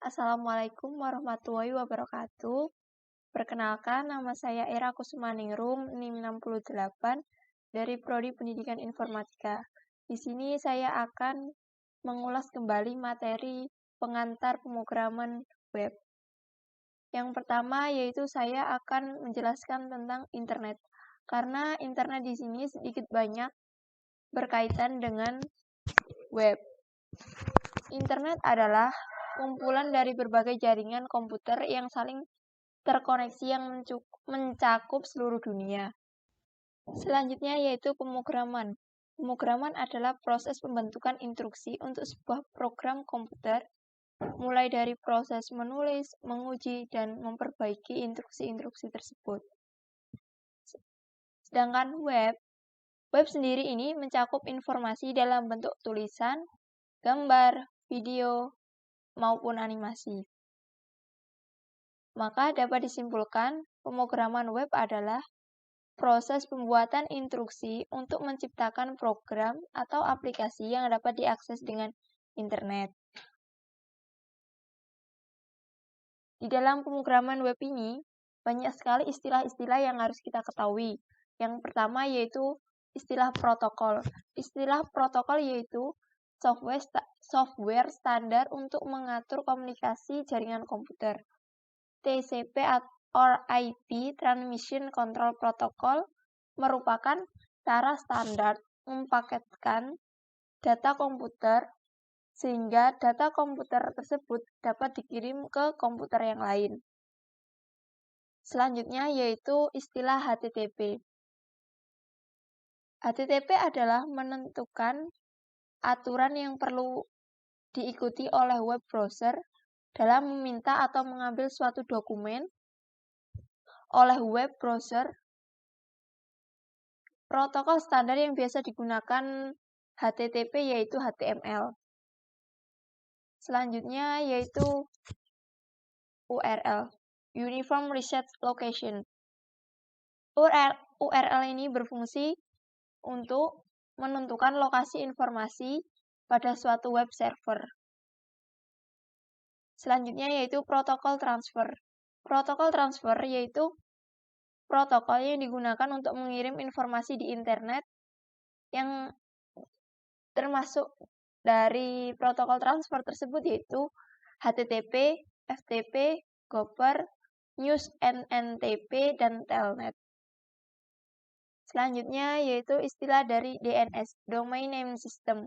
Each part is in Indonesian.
Assalamualaikum warahmatullahi wabarakatuh. Perkenalkan, nama saya Era Kusmaningrum, NIM 68, dari Prodi Pendidikan Informatika. Di sini saya akan mengulas kembali materi pengantar pemrograman web. Yang pertama yaitu saya akan menjelaskan tentang internet. Karena internet di sini sedikit banyak berkaitan dengan web. Internet adalah kumpulan dari berbagai jaringan komputer yang saling terkoneksi yang mencakup seluruh dunia. Selanjutnya yaitu pemrograman. Pemrograman adalah proses pembentukan instruksi untuk sebuah program komputer, mulai dari proses menulis, menguji, dan memperbaiki instruksi-instruksi tersebut. Sedangkan web sendiri ini mencakup informasi dalam bentuk tulisan, gambar, video, maupun animasi. Maka dapat disimpulkan, pemrograman web adalah proses pembuatan instruksi untuk menciptakan program atau aplikasi yang dapat diakses dengan internet. Di dalam pemrograman web ini, banyak sekali istilah-istilah yang harus kita ketahui. Yang pertama yaitu istilah protokol. Istilah protokol yaitu software standar untuk mengatur komunikasi jaringan komputer. TCP or IP Transmission Control Protocol merupakan cara standar mempaketkan data komputer sehingga data komputer tersebut dapat dikirim ke komputer yang lain. Selanjutnya yaitu istilah HTTP. HTTP adalah menentukan aturan yang perlu diikuti oleh web browser dalam meminta atau mengambil suatu dokumen oleh web browser. Protokol standar yang biasa digunakan HTTP yaitu HTML. Selanjutnya yaitu URL, Uniform Resource Location. URL ini berfungsi untuk menentukan lokasi informasi pada suatu web server. Selanjutnya yaitu protokol transfer. Protokol transfer yaitu protokol yang digunakan untuk mengirim informasi di internet yang termasuk dari protokol transfer tersebut yaitu HTTP, FTP, Gopher, News NNTP, dan Telnet. Selanjutnya yaitu istilah dari DNS, Domain Name System,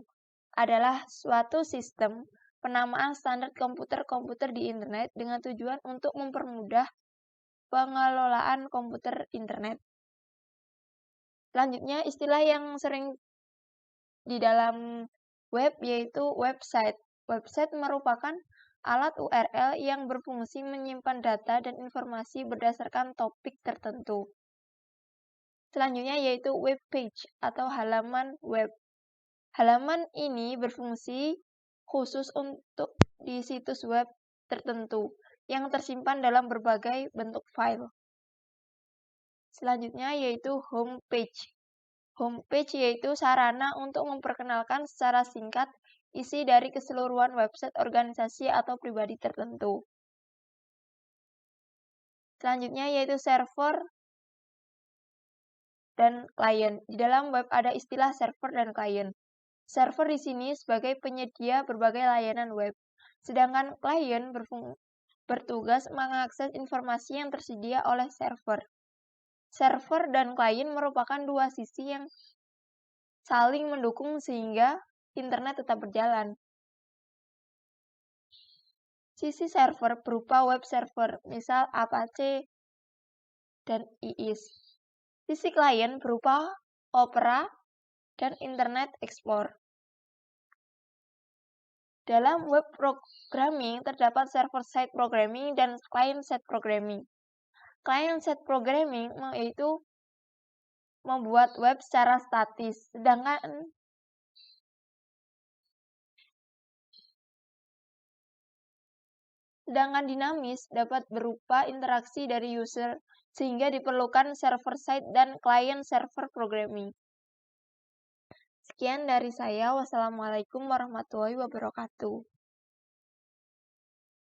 adalah suatu sistem penamaan standar komputer-komputer di internet dengan tujuan untuk mempermudah pengelolaan komputer internet. Selanjutnya istilah yang sering di dalam web yaitu website. Website merupakan alat URL yang berfungsi menyimpan data dan informasi berdasarkan topik tertentu. Selanjutnya yaitu web page atau halaman web. Halaman ini berfungsi khusus untuk di situs web tertentu yang tersimpan dalam berbagai bentuk file. Selanjutnya yaitu homepage. Homepage yaitu sarana untuk memperkenalkan secara singkat isi dari keseluruhan website organisasi atau pribadi tertentu. Selanjutnya yaitu server dan klien. Di dalam web ada istilah server dan klien. Server di sini sebagai penyedia berbagai layanan web, sedangkan klien bertugas mengakses informasi yang tersedia oleh server. Server dan klien merupakan dua sisi yang saling mendukung sehingga internet tetap berjalan. Sisi server berupa web server, misal Apache dan IIS. Sisi klien berupa Opera dan Internet Explorer. Dalam web programming terdapat server-side programming dan client-side programming. Client-side programming yaitu membuat web secara statis, sedangkan dinamis dapat berupa interaksi dari user, sehingga diperlukan server-side dan client-server programming. Sekian dari saya. Wassalamualaikum warahmatullahi wabarakatuh.